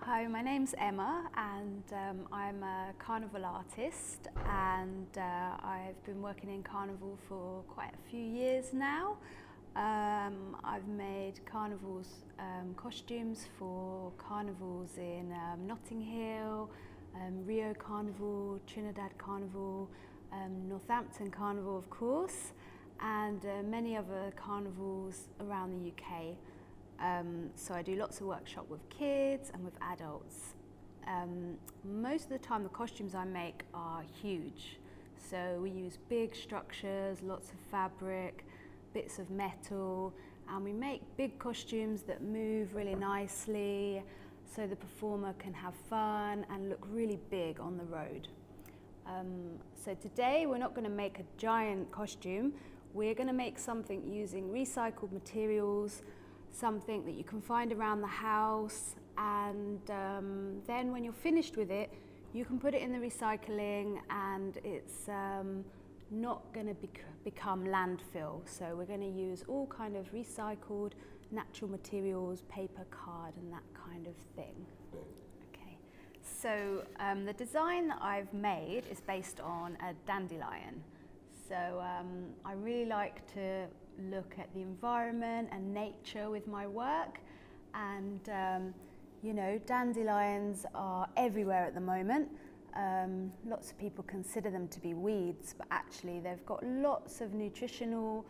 Hi, my name's Emma and I'm a carnival artist, and I've been working in carnival for quite a few years now. I've made carnivals costumes for carnivals in Notting Hill, Rio Carnival, Trinidad Carnival, Northampton Carnival of course, and many other carnivals around the UK. So I do lots of workshop with kids and with adults. Most of the time the costumes I make are huge. So we use big structures, lots of fabric, bits of metal, and we make big costumes that move really nicely so the performer can have fun and look really big on the road. So today we're not going to make a giant costume, we're going to make something using recycled materials, something that you can find around the house, and then when you're finished with it, you can put it in the recycling and it's not going to become landfill. So we're going to use all kind of recycled natural materials, paper, card and that kind of thing. Okay, so the design that I've made is based on a dandelion. So I really like to look at the environment and nature with my work, and you know, dandelions are everywhere at the moment. Lots of people consider them to be weeds, but actually they've got lots of nutritional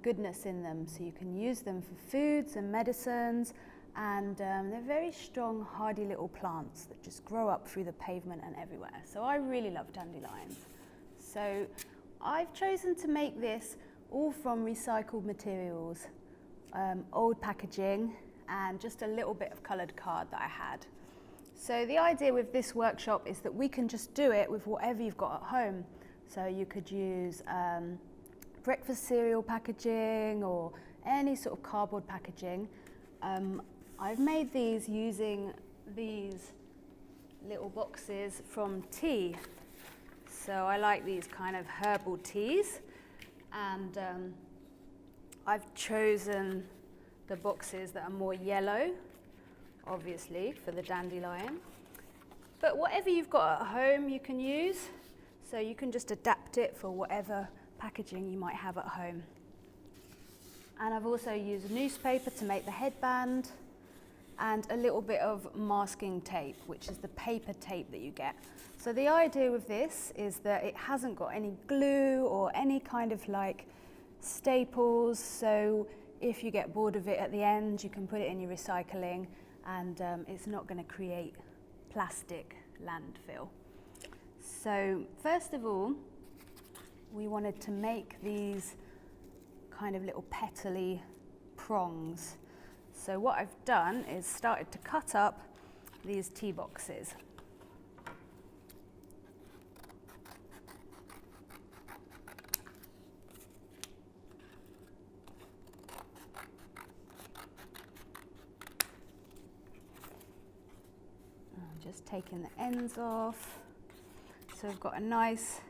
goodness in them, so you can use them for foods and medicines, and they're very strong, hardy little plants that just grow up through the pavement and everywhere. So I really love dandelions. So I've chosen to make this all from recycled materials, old packaging and just a little bit of coloured card that I had. So the idea with this workshop is that we can just do it with whatever you've got at home. So you could use breakfast cereal packaging or any sort of cardboard packaging. I've made these using these little boxes from tea. So I like these kind of herbal teas. And I've chosen the boxes that are more yellow, obviously, for the dandelion. But whatever you've got at home you can use, so you can just adapt it for whatever packaging you might have at home. And I've also used newspaper to make the headband, and a little bit of masking tape, which is the paper tape that you get. So the idea with this is that it hasn't got any glue or any kind of like staples, so if you get bored of it at the end you can put it in your recycling, and it's not going to create plastic landfill. So first of all, we wanted to make these kind of little petally prongs. So what I've done is started to cut up these tea boxes. I'm just taking the ends off. So I've got a nice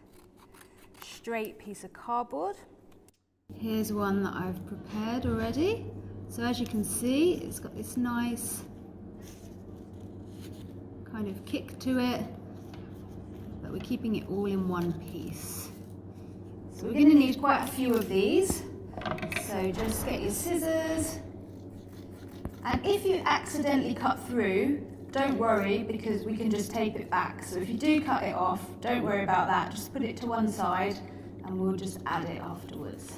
straight piece of cardboard. Here's one that I've prepared already. So as you can see, it's got this nice kind of kick to it, but we're keeping it all in one piece. So we're going to need quite a few of these. So just get your scissors. And if you accidentally cut through, don't worry, because we can just tape it back. So if you do cut it off, don't worry about that. Just put it to one side and we'll just add it afterwards.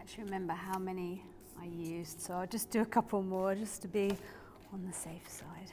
actually remember how many I used, so I'll just do a couple more just to be on the safe side.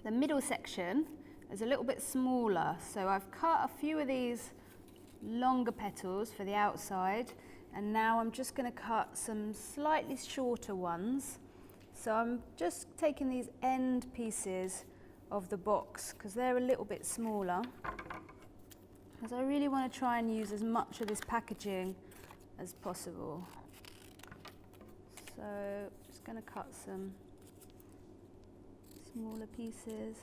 The middle section is a little bit smaller, so I've cut a few of these longer petals for the outside, and now I'm just going to cut some slightly shorter ones. So I'm just taking these end pieces of the box because they're a little bit smaller, because I really want to try and use as much of this packaging as possible. So I'm just going to cut some smaller pieces.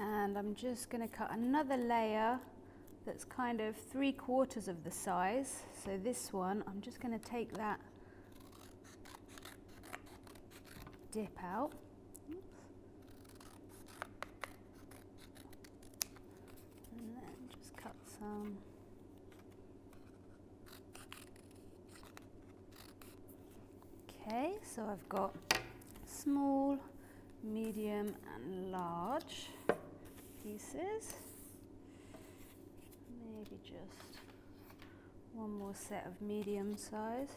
And I'm just going to cut another layer that's kind of 3/4 of the size. So this one, I'm just going to take that dip out. Oops. And then just cut some. Okay, so I've got small, medium and large pieces. Maybe just one more set of medium size.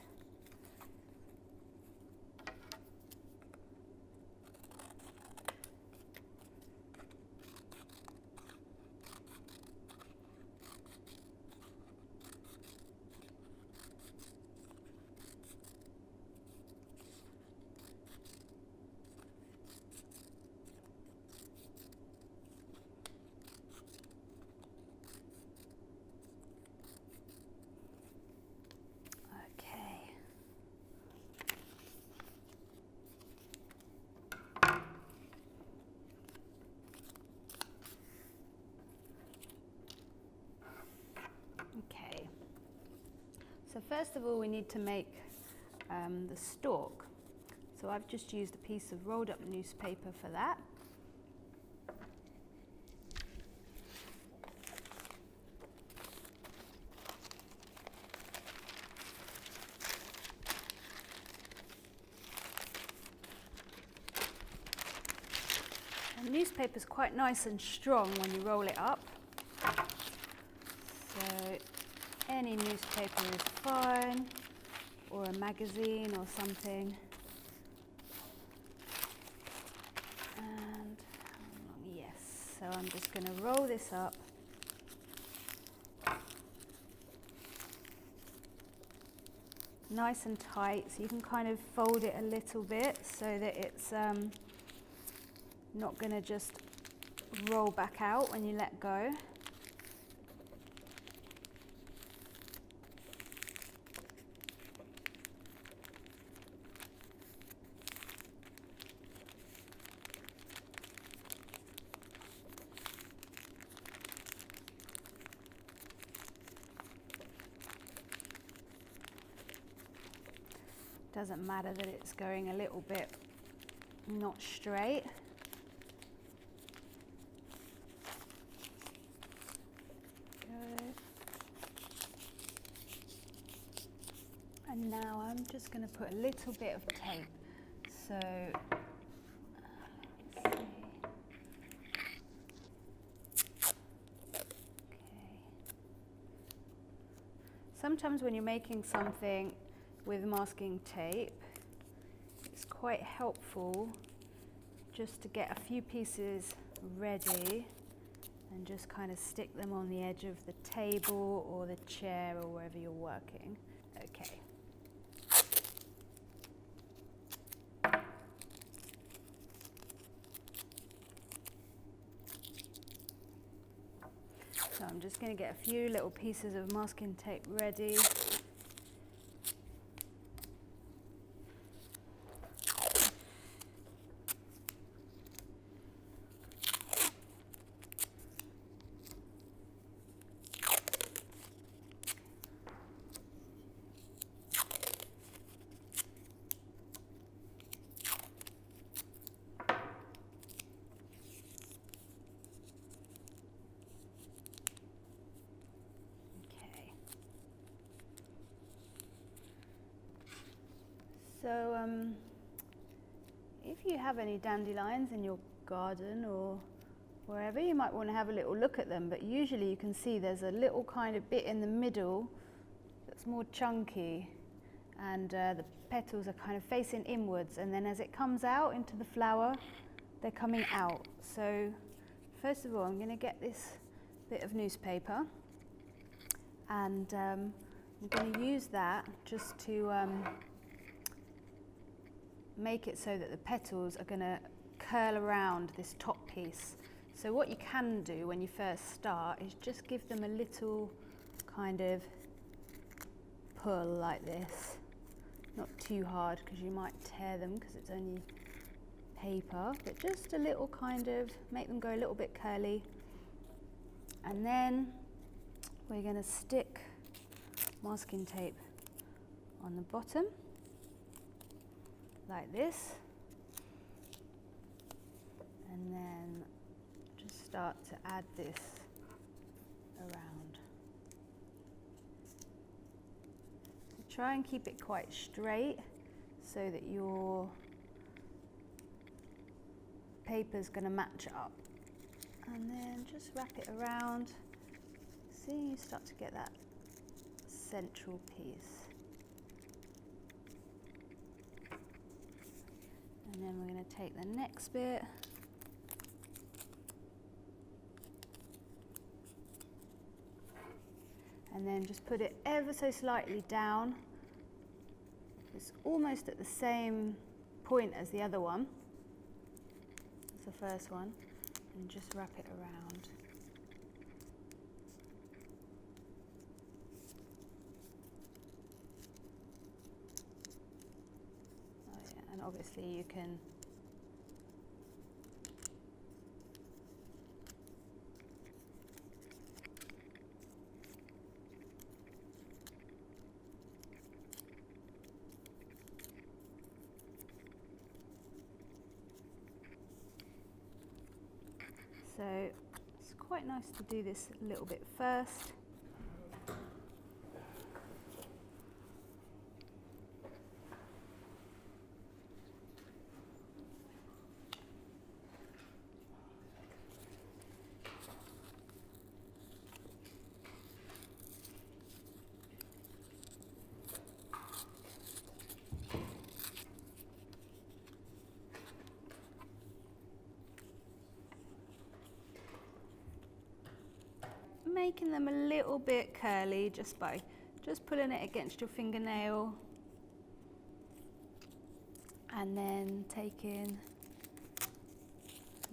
So first of all, we need to make the stalk. So I've just used a piece of rolled up newspaper for that. And newspaper is quite nice and strong when you roll it up. So any newspaper is fine, or a magazine or something. And yes, so I'm just going to roll this up. Nice and tight, so you can kind of fold it a little bit so that it's not going to just roll back out when you let go. Doesn't matter that it's going a little bit not straight. Good. And now I'm just going to put a little bit of tape. So, let's see. Okay. Sometimes when you're making something with masking tape, it's quite helpful just to get a few pieces ready and just kind of stick them on the edge of the table or the chair or wherever you're working. Okay. So I'm just going to get a few little pieces of masking tape ready. So if you have any dandelions in your garden or wherever, you might want to have a little look at them, but usually you can see there's a little kind of bit in the middle that's more chunky, and the petals are kind of facing inwards, and then as it comes out into the flower, they're coming out. So first of all, I'm going to get this bit of newspaper, and I'm going to use that just to make it so that the petals are going to curl around this top piece. So what you can do when you first start is just give them a little kind of pull like this. Not too hard because you might tear them because it's only paper, but just a little kind of, make them go a little bit curly. And then we're going to stick masking tape on the bottom like this, and then just start to add this around. So try and keep it quite straight so that your paper's going to match up, and then just wrap it around. See, you start to get that central piece. And then we're going to take the next bit and then just put it ever so slightly down. It's almost at the same point as the other one, as the first one, and just wrap it around. And obviously you can so it's quite nice to do this a little bit first. making them a little bit curly just by pulling it against your fingernail, and then taking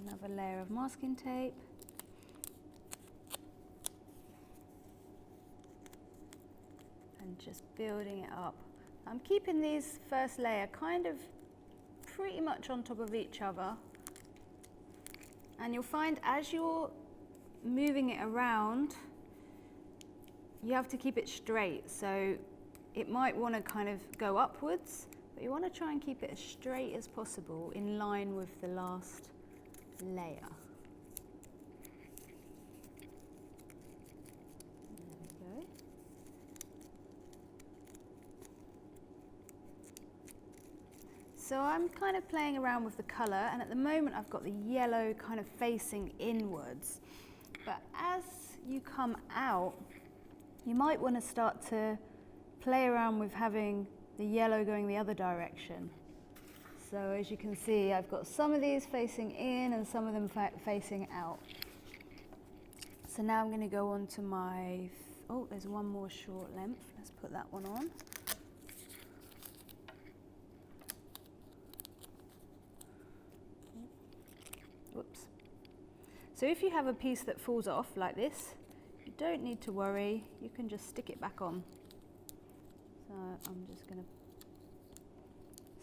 another layer of masking tape and just building it up. I'm keeping these first layer kind of pretty much on top of each other, and you'll find as you're moving it around you have to keep it straight, so it might want to kind of go upwards, but you want to try and keep it as straight as possible in line with the last layer. There we go. So I'm kind of playing around with the colour, and at the moment I've got the yellow kind of facing inwards, but as you come out you might want to start to play around with having the yellow going the other direction. So as you can see, I've got some of these facing in and some of them facing out. So now I'm going to go on to my, oh, there's one more short length. Let's put that one on. Whoops. So if you have a piece that falls off like this, you don't need to worry, you can just stick it back on. So I'm just going to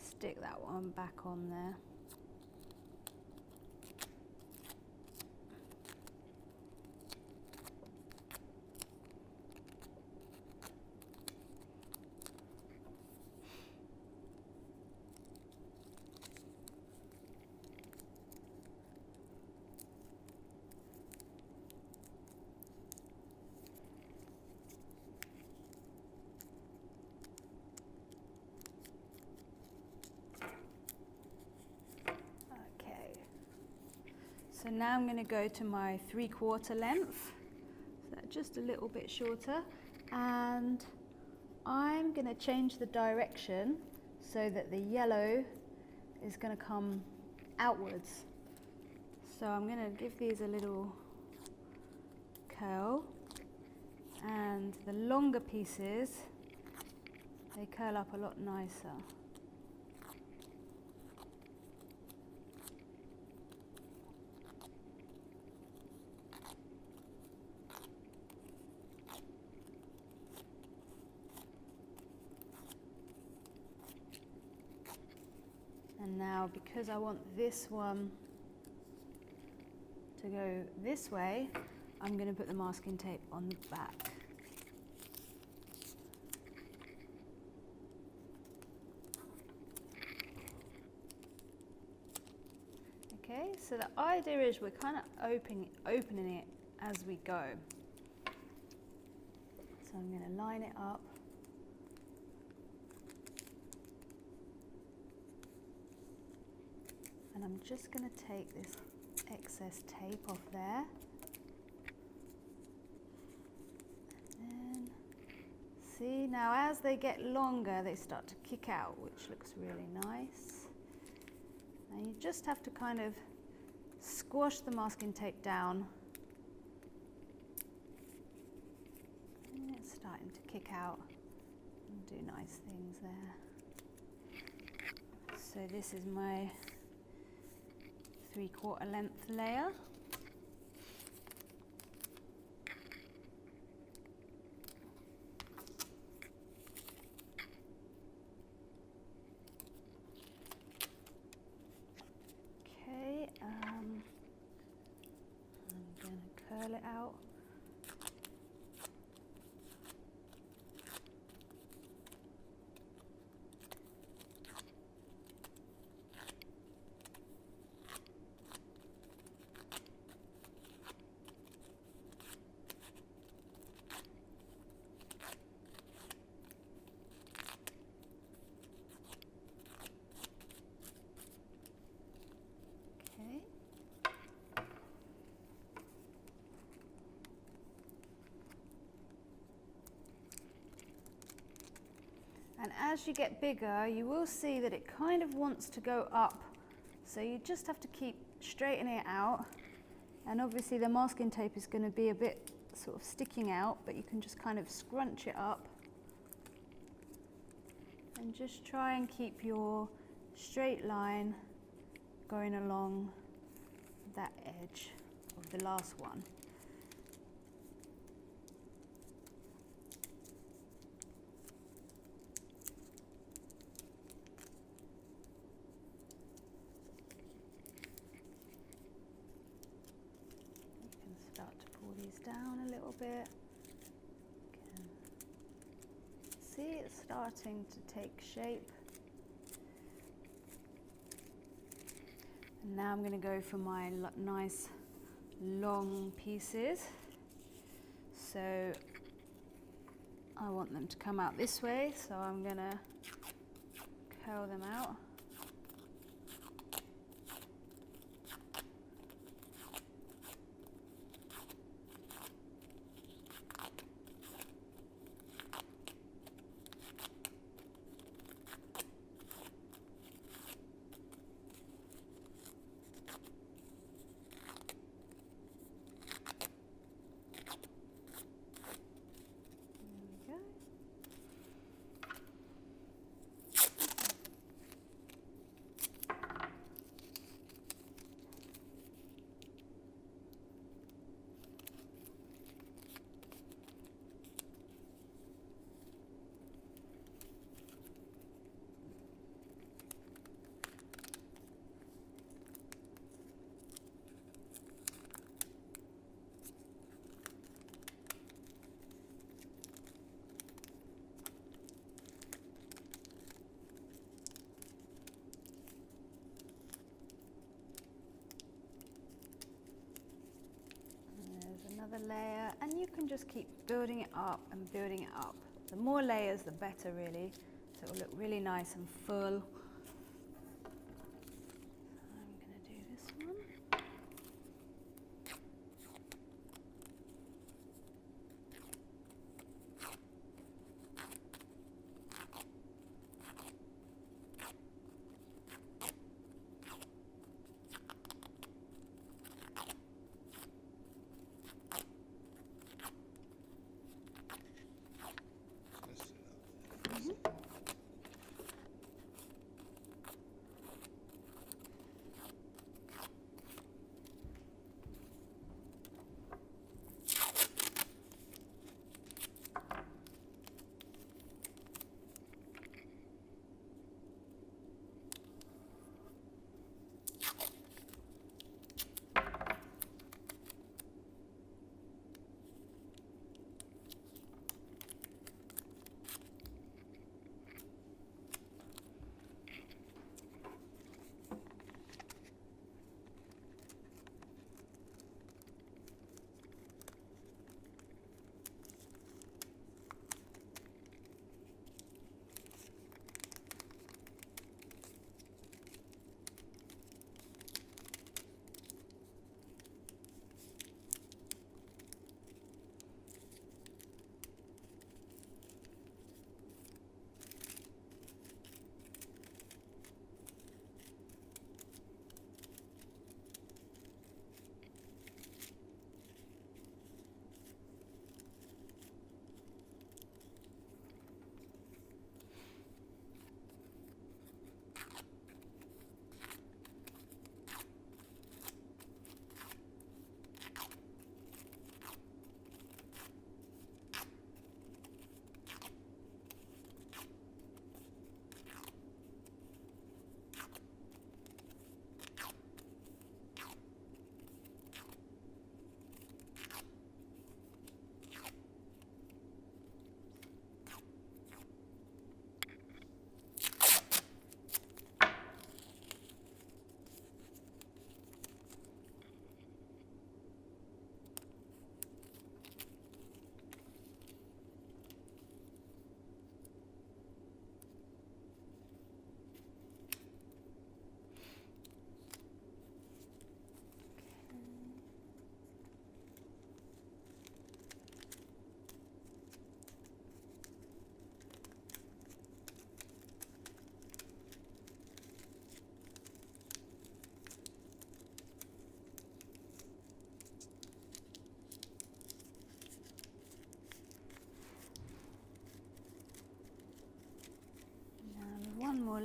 stick that one back on there. So now I'm going to go to my 3/4 length, so just a little bit shorter, and I'm going to change the direction so that the yellow is going to come outwards. So I'm going to give these a little curl, and the longer pieces, they curl up a lot nicer. And now, because I want this one to go this way, I'm going to put the masking tape on the back. Okay, so the idea is we're kind of opening it as we go. So I'm going to line it up. And I'm just going to take this excess tape off there. And then, see, now as they get longer, they start to kick out, which looks really nice. And you just have to kind of squash the masking tape down. And it's starting to kick out and do nice things there. So this is my 3/4 length layer. Okay, I'm going to curl it out. And as you get bigger, you will see that it kind of wants to go up. So you just have to keep straightening it out. And obviously the masking tape is going to be a bit sort of sticking out, but you can just kind of scrunch it up and just try and keep your straight line going along that edge of the last one. Start to pull these down a little bit. See, it's starting to take shape. And now I'm going to go for my nice long pieces. So I want them to come out this way, so I'm going to curl them out. Another layer, and you can just keep building it up and building it up. The more layers, the better, really. So it will look really nice and full. I'm going to do this one.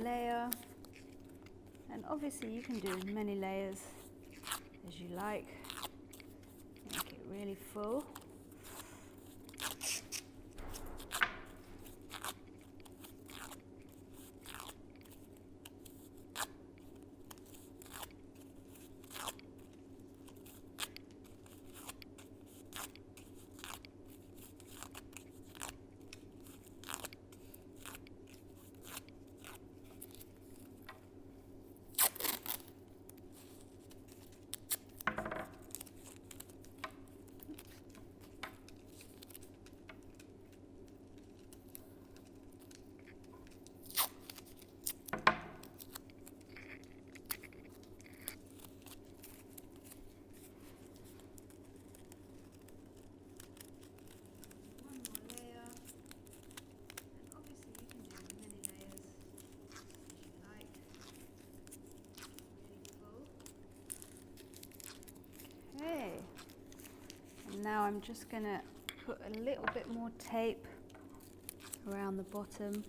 layer. And obviously you can do as many layers as you like. Make it really full. Now I'm just going to put a little bit more tape around the bottom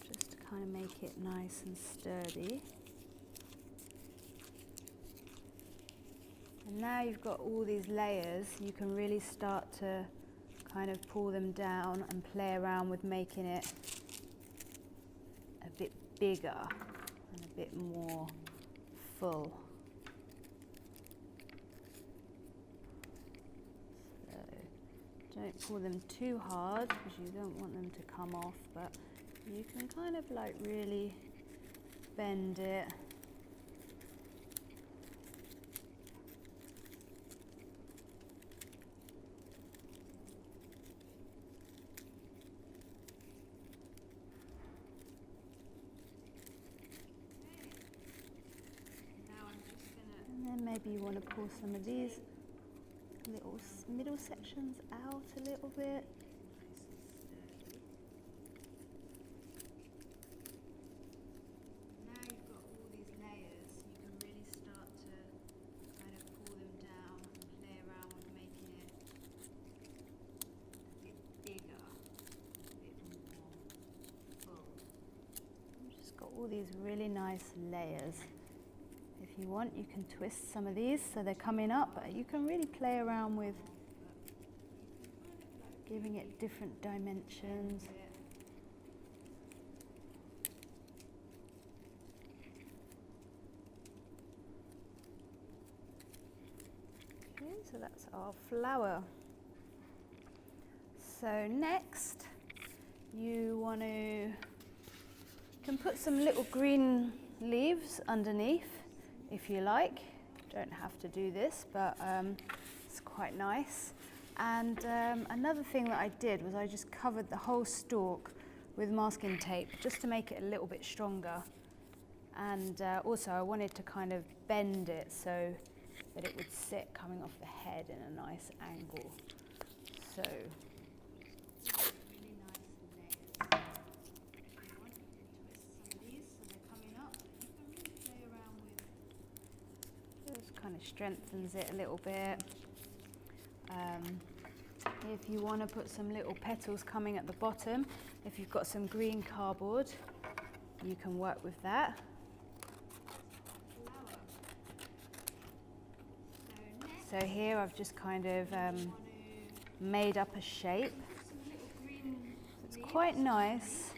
just to kind of make it nice and sturdy. And now you've got all these layers, you can really start to kind of pull them down and play around with making it a bit bigger and a bit more full. Don't pull them too hard because you don't want them to come off, but you can kind of like really bend it. And then maybe you want to pull some of these little middle sections out a little bit. Now you've got all these layers, you can really start to kind of pull them down and play around with making it a bit bigger, a bit more full. I've just got all these really nice layers. If you want, you can twist some of these so they're coming up, but you can really play around with giving it different dimensions. Okay, so that's our flower. So next, you can put some little green leaves underneath. If you like, don't have to do this, but it's quite nice. And another thing that I did was I just covered the whole stalk with masking tape just to make it a little bit stronger. And also I wanted to kind of bend it so that it would sit coming off the head in a nice angle. So really nice layers. If you want, you can twist some of these so they're coming up. You can really play around with. Just kind of strengthens it a little bit. If you want to put some little petals coming at the bottom, if you've got some green cardboard, you can work with that. So here I've just kind of made up a shape. It's quite nice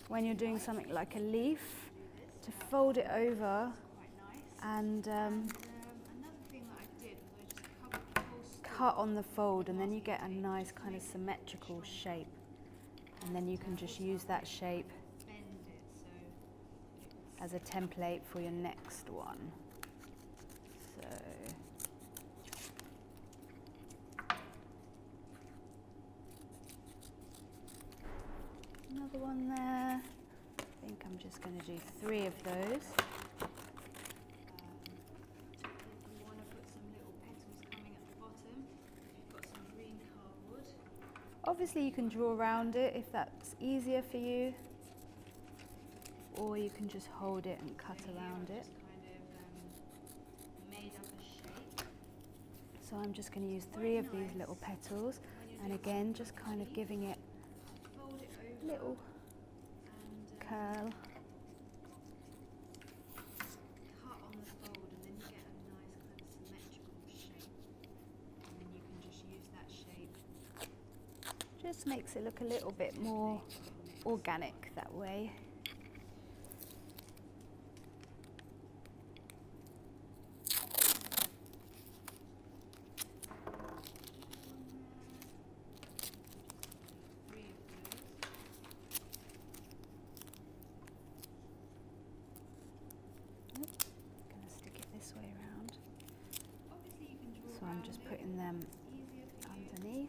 when you're doing something like a leaf to fold it over and cut on the fold, and then you get a nice kind of symmetrical shape, and then you can just use that shape as a template for your next one. So another one there. I think I'm just going to do 3 of those. Obviously you can draw around it if that's easier for you, or you can just hold it and cut around it. So I'm just going to use 3 of these little petals, and again just kind of giving it a little curl. Just makes it look a little bit more organic that way. So I'm just putting them underneath.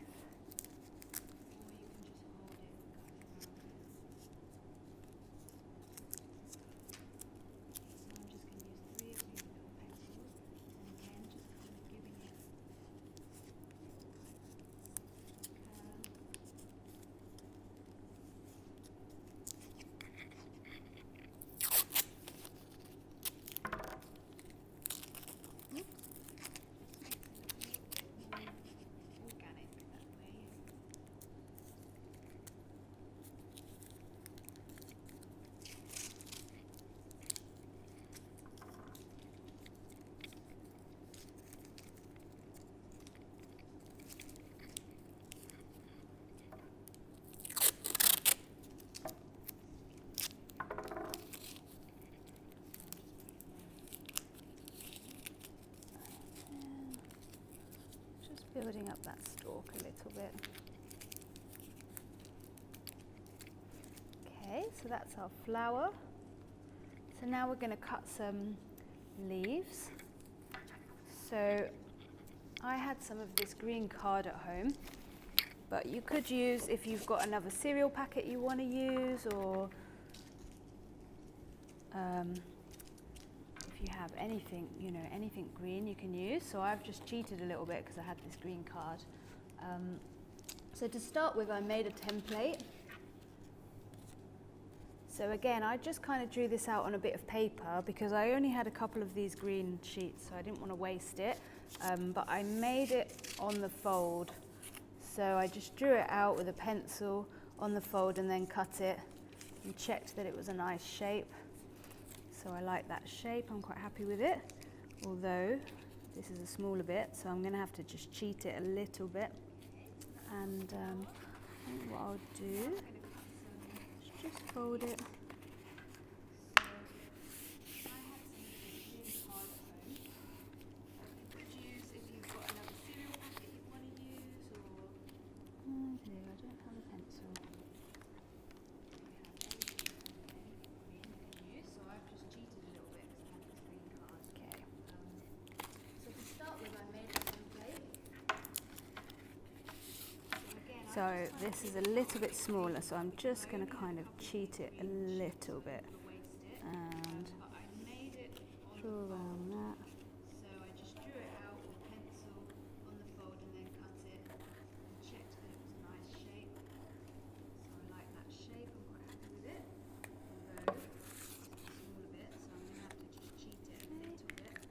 Building up that stalk a little bit. Okay, so that's our flower. So now we're going to cut some leaves. So I had some of this green card at home, but you could use, if you've got another cereal packet you want to use, or if you have anything, you know, anything green you can use. So I've just cheated a little bit because I had this green card. So to start with, I made a template. So again, I just kind of drew this out on a bit of paper because I only had a couple of these green sheets, so I didn't want to waste it. But I made it on the fold. So I just drew it out with a pencil on the fold and then cut it and checked that it was a nice shape. So I like that shape, I'm quite happy with it, although this is a smaller bit, so I'm going to have to just cheat it a little bit. And I think what I'll do is just fold it. So this is a little bit smaller, so I'm just going to kind of cheat it a little bit and draw around that. So I just drew it out with a pencil on the fold and then cut it and checked that it was a nice shape. So I like that shape, I'm quite happy with it, although it's a smaller bit, so I'm going to have to just cheat it a little bit.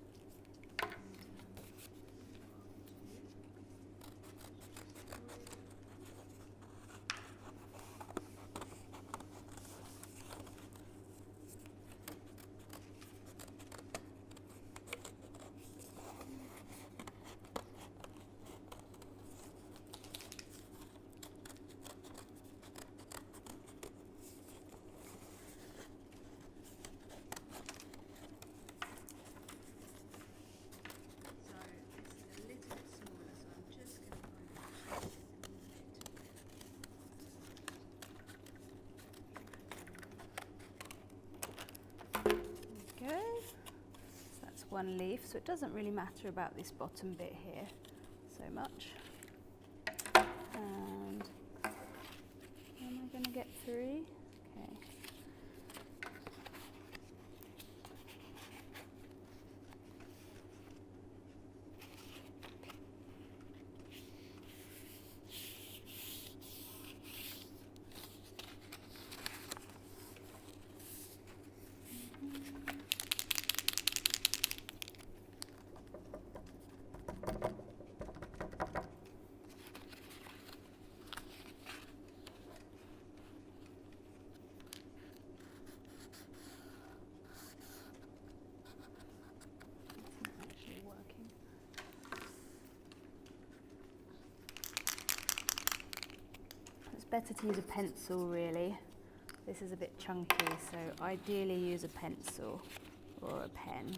One leaf, so it doesn't really matter about this bottom bit here so much. And am I going to get 3? Okay. better to use a pencil really. This is a bit chunky, so ideally use a pencil or a pen.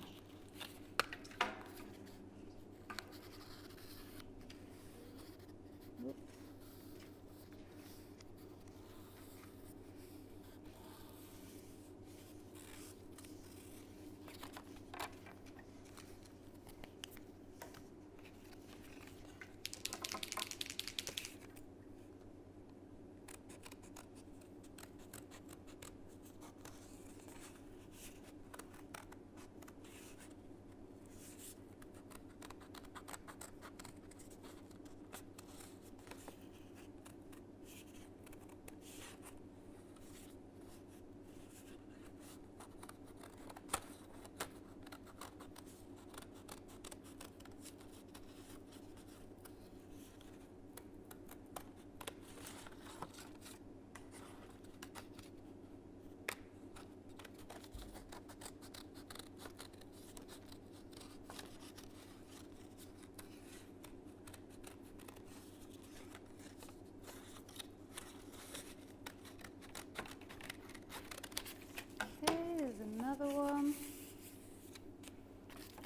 Another one,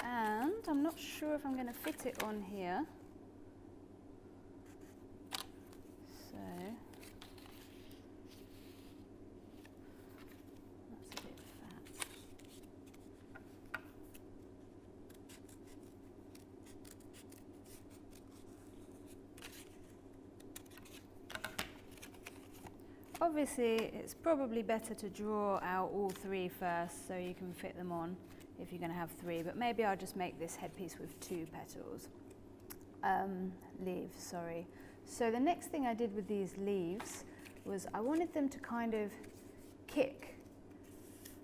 and I'm not sure if I'm going to fit it on here, so that's a bit fat. Obviously, it's probably better to draw out all three first so you can fit them on if you're going to have three, but maybe I'll just make this headpiece with 2 petals. Leaves, sorry. So the next thing I did with these leaves was I wanted them to kind of kick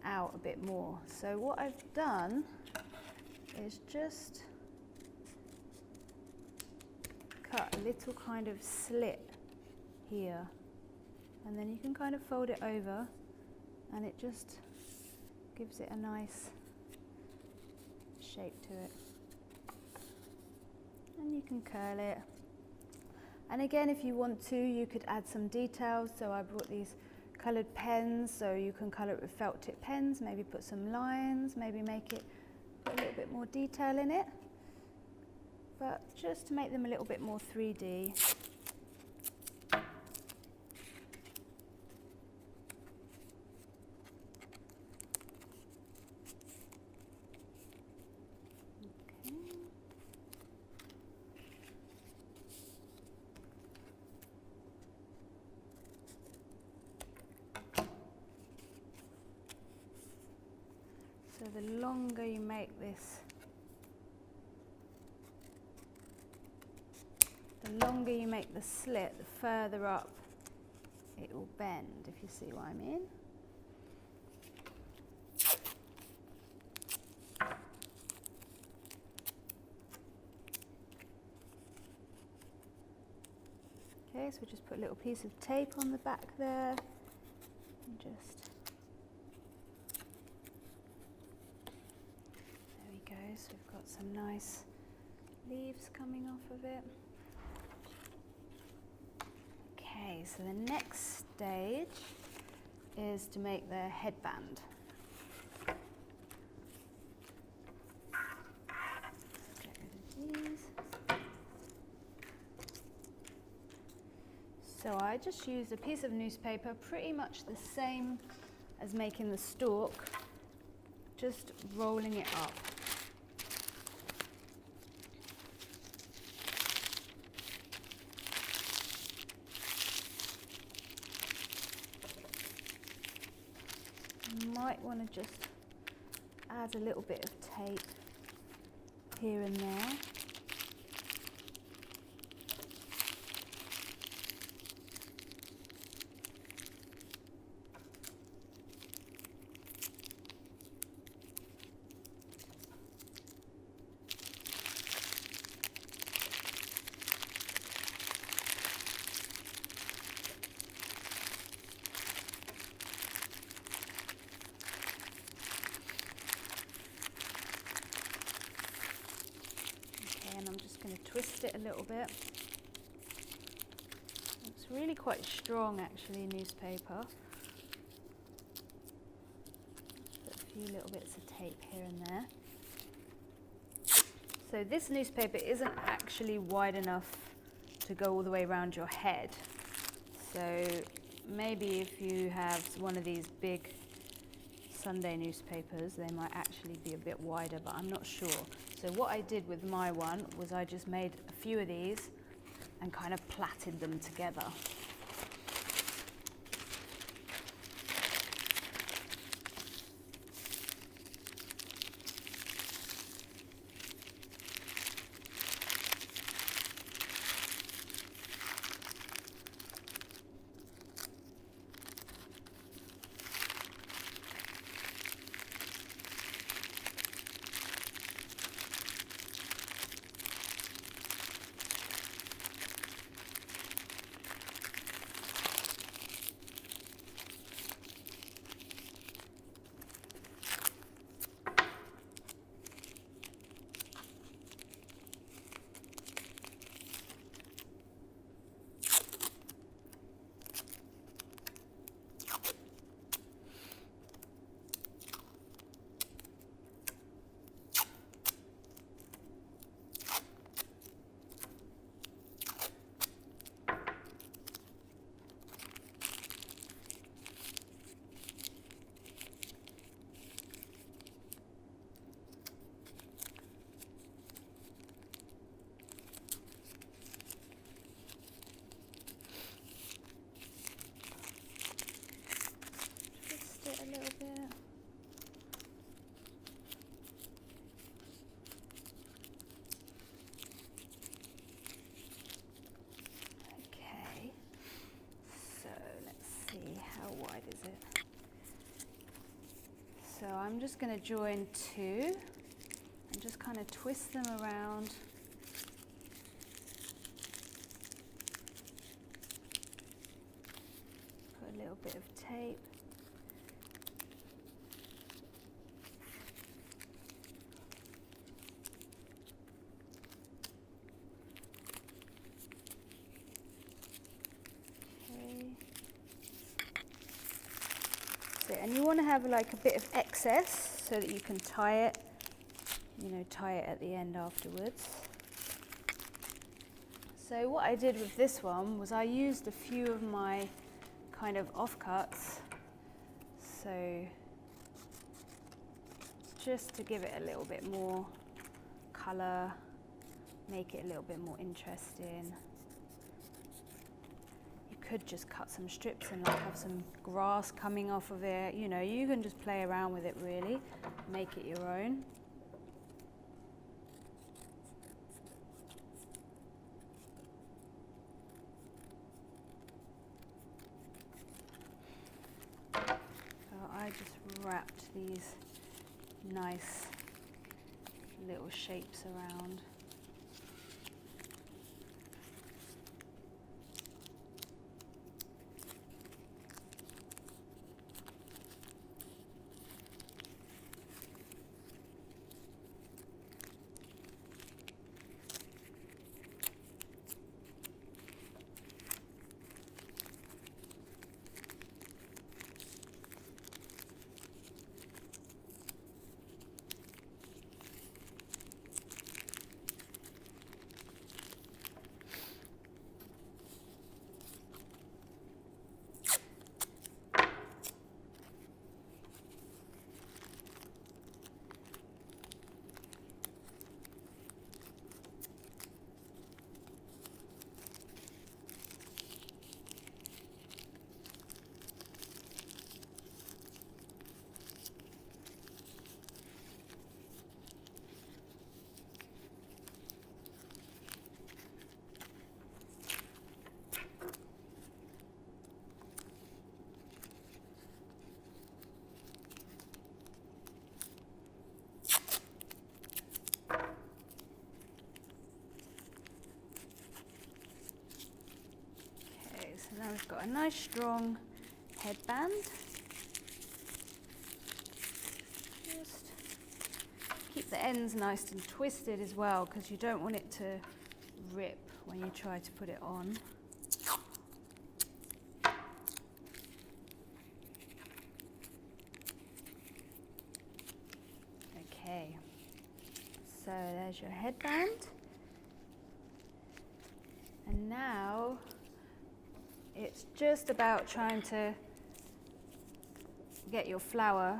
out a bit more. So what I've done is just cut a little kind of slit here. And then you can kind of fold it over and it just gives it a nice shape to it. And you can curl it. And again, if you want to, you could add some details. So I brought these coloured pens, so you can colour it with felt tip pens, maybe put some lines, maybe put a little bit more detail in it. But just to make them a little bit more 3D. So the longer you make this, the longer you make the slit, the further up it will bend, if you see what I mean. Okay, so we just put a little piece of tape on the back there and just so we've got some nice leaves coming off of it. Okay, so the next stage is to make the headband. Get rid of these. So I just used a piece of newspaper, pretty much the same as making the stalk, just rolling it up. You might want to just add a little bit of tape here and there. Twist it a little bit. Oops, It's really quite strong actually, newspaper. Put a few little bits of tape here and there. So this newspaper isn't actually wide enough to go all the way around your head. So maybe if you have one of these big Sunday newspapers, they might actually be a bit wider, but I'm not sure. So what I did with my one was I just made a few of these and kind of plaited them together. A little bit. Okay, so let's see, how wide is it? So I'm just going to join two and just kind of twist them around. Put a little bit of tape. And you want to have like a bit of excess so that you can tie it, tie it at the end afterwards. So what I did with this one was I used a few of my kind of offcuts, so just to give it a little bit more colour, make it a little bit more interesting. Could just cut some strips and like have some grass coming off of it. You can just play around with it really, make it your own. So I just wrapped these nice little shapes around. Now we've got a nice strong headband. Just keep the ends nice and twisted as well, because you don't want it to rip when you try to put it on. there's your headband. And now it's just about trying to get your flower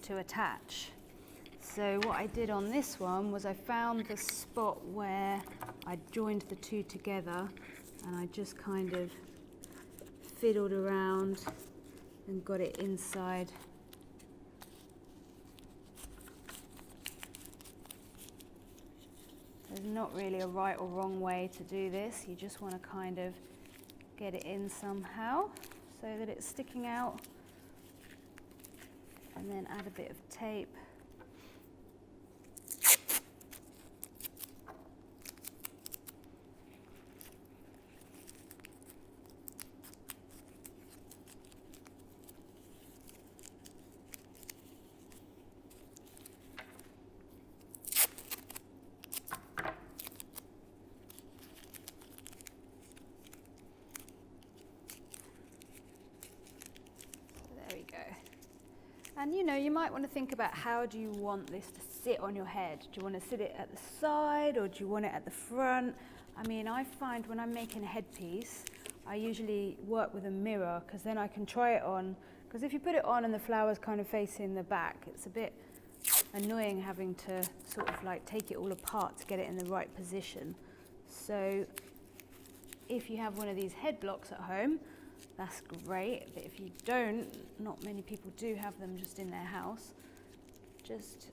to attach. So what I did on this one was I found the spot where I joined the two together, and I just kind of fiddled around and got it inside. There's not really a right or wrong way to do this. You just want to kind of get it in somehow so that it's sticking out, and then add a bit of tape. And you know, you might want to think about, how do you want this to sit on your head? Do you want to sit it at the side, or do you want it at the front? I mean, I find when I'm making a headpiece, I usually work with a mirror, because then I can try it on. Because if you put it on and the flower's kind of facing the back, it's a bit annoying having to sort of like take it all apart to get it in the right position. So if you have one of these head blocks at home, that's great, but if you don't, not many people do have them just in their house, just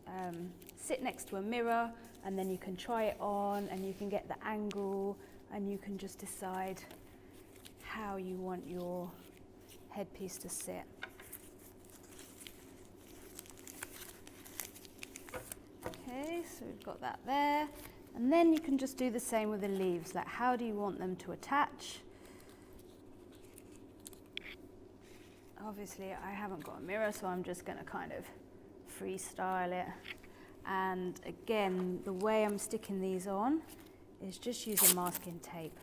sit next to a mirror, and then you can try it on, and you can get the angle, and you can just decide how you want your headpiece to sit. Okay, so we've got that there, and then you can just do the same with the leaves, like how do you want them to attach? Obviously, I haven't got a mirror, so I'm just going to kind of freestyle it. And again, the way I'm sticking these on is just using masking tape.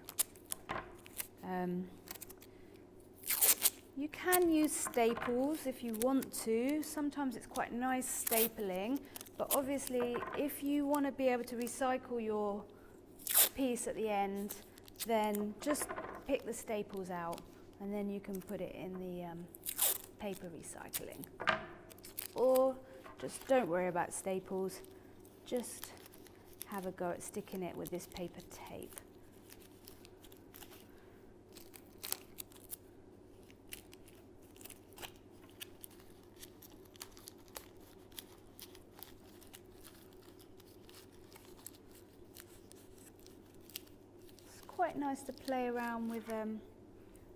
You can use staples if you want to. Sometimes it's quite nice stapling, but obviously, if you want to be able to recycle your piece at the end, then just pick the staples out, and then you can put it in the paper recycling. Or just don't worry about staples, just have a go at sticking it with this paper tape. It's quite nice to play around with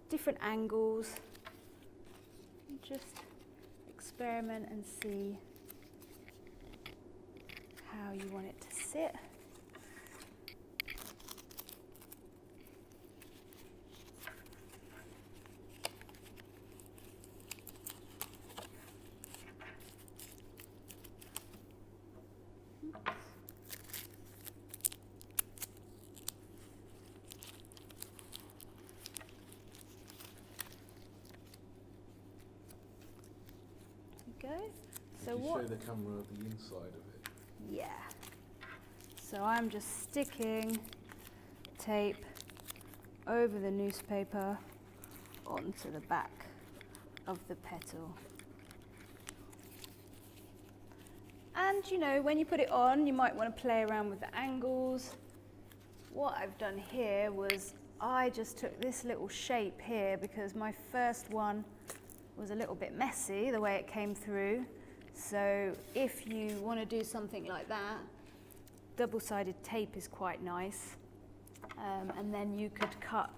different angles. Just experiment and see how you want it to sit. So Did you what? show the camera the inside of it? Yeah. So I'm just sticking tape over the newspaper onto the back of the petal. And you know, when you put it on, you might want to play around with the angles. What I've done here was I just took this little shape here because my first one was a little bit messy the way it came through. So if you want to do something like that, double-sided tape is quite nice. And then you could cut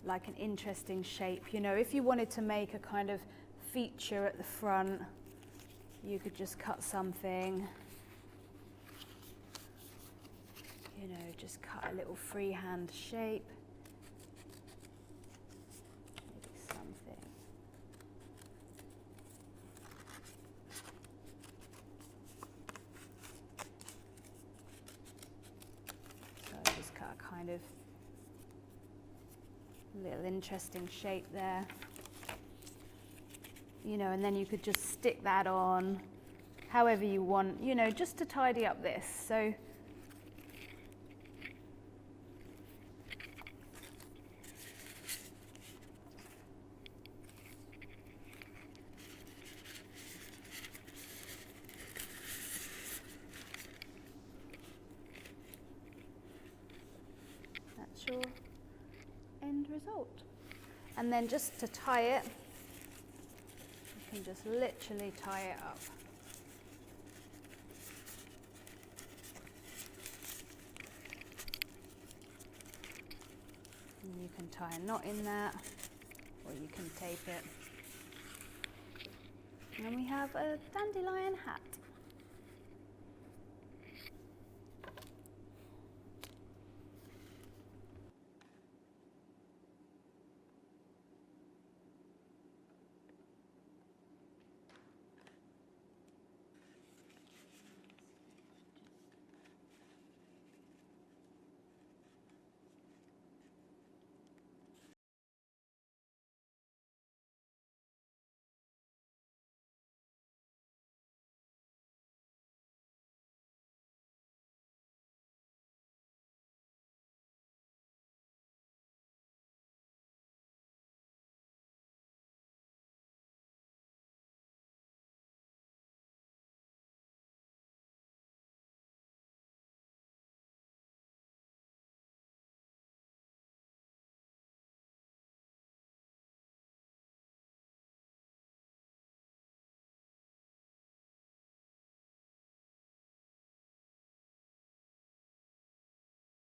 like an interesting shape. You know, if you wanted to make a kind of feature at the front, you could just cut something. You know, just cut a little freehand shape. Maybe something. So just cut a kind of little interesting shape there. You know, and then you could just stick that on however you want, you know, just to tidy up this. So that's your end result. And then just to tie it, you can just literally tie it up. And you can tie a knot in that, or you can tape it. And we have a dandelion hat.